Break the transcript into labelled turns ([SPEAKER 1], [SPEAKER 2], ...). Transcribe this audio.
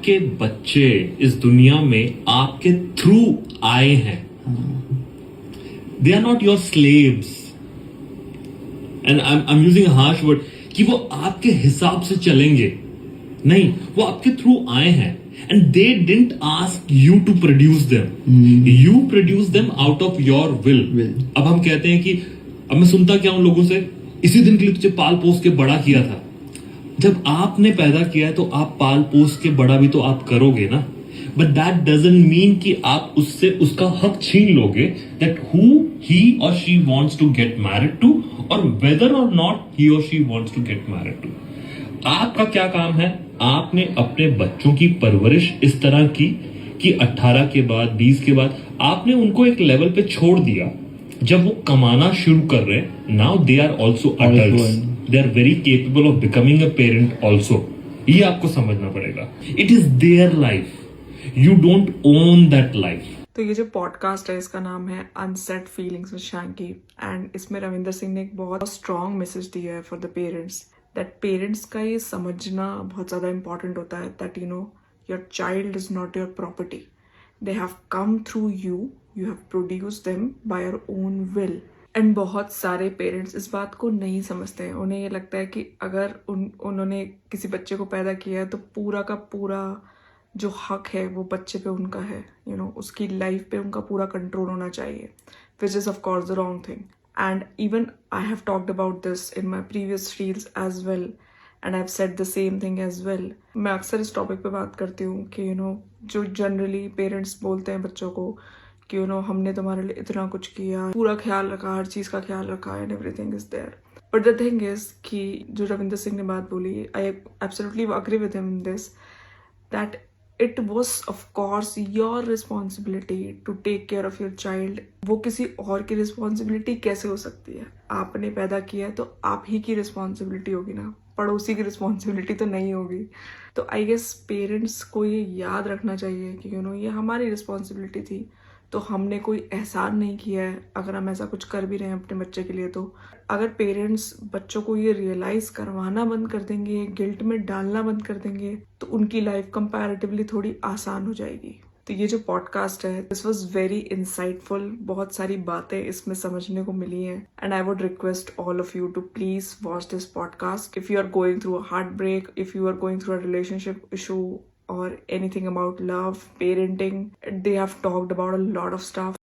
[SPEAKER 1] आपके बच्चे इस दुनिया में आपके थ्रू आए हैं. They are not your slaves. And I'm using a harsh word कि वो आपके हिसाब से चलेंगे नहीं, वो आपके थ्रू आए हैं. And they didn't ask you to produce them. You produce them out of your will. अब हम कहते हैं कि अब मैं सुनता क्या हूं लोगों से, इसी दिन के लिए तुझे पाल पोस के बड़ा किया था. जब आपने पैदा किया है तो आप पाल पोस के बड़ा भी तो आप करोगे ना. बट दैट डजंट मीन कि आप उससे उसका हक छीन लोगे that who he or she wants to get married to or whether or not he or she wants to get married to. आपका क्या काम है, आपने अपने बच्चों की परवरिश इस तरह की कि 18 के बाद 20 के बाद आपने उनको एक लेवल पे छोड़ दिया. जब वो कमाना शुरू कर रहे हैं, now they are also adults, they are very capable of becoming a parent also. ये आपको समझना पड़ेगा. It is their life, you don't own that life.
[SPEAKER 2] तो ये जो पॉडकास्ट है इसका नाम है unsaid feelings with Shanky, and इसमें रविंदर सिंह ने एक बहुत स्ट्रॉन्ग मैसेज दिया है for the parents, that parents का ये समझना बहुत ज़्यादा इंपॉर्टेंट होता है that you know your child is not your property. They have come through you, you have produced them by your own will. And बहुत सारे पेरेंट्स इस बात को नहीं समझते हैं. उन्हें ये लगता है कि अगर उन्होंने किसी बच्चे को पैदा किया है तो पूरा का पूरा जो हक है वो बच्चे पे उनका है. यू नो उसकी लाइफ पे उनका पूरा कंट्रोल होना चाहिए, which is of course the wrong thing. And even I have talked about this in my previous reels as well, and I have said the same thing as well. मैं अक्सर इस topic पे बात करती हूँ कि यू नो जो generally parents बोलते हैं बच्चों को कि यू नो हमने तुम्हारे लिए इतना कुछ किया, पूरा ख्याल रखा, हर चीज़ का ख्याल रखा, and everything is there. But the thing is कि जो रविंदर सिंह ने बात बोली, I absolutely agree with him in this, that it was of course your responsibility to take care of your child. वो किसी और की रिस्पॉन्सिबिलिटी कैसे हो सकती है? आपने पैदा किया है तो आप ही की रिस्पॉन्सिबिलिटी होगी ना, पड़ोसी की रिस्पॉन्सिबिलिटी तो नहीं होगी. तो आई गेस पेरेंट्स को ये याद रखना चाहिए कि यू नो ये हमारी रिस्पॉन्सिबिलिटी थी, तो हमने कोई एहसान नहीं किया है अगर हम ऐसा कुछ कर भी रहे हैं अपने बच्चे के लिए. तो अगर पेरेंट्स बच्चों को ये रियलाइज करवाना बंद कर देंगे, गिल्ट में डालना बंद कर देंगे, तो उनकी लाइफ कंपैरेटिवली थोड़ी आसान हो जाएगी. तो ये जो पॉडकास्ट है, दिस वाज वेरी इंसाइटफुल. बहुत सारी बातें इसमें समझने को मिली हैं, and I would request all of you to please watch this podcast if you are going through a heart break, if you are going through a relationship issue, or anything about love, parenting. They have talked about a lot of stuff.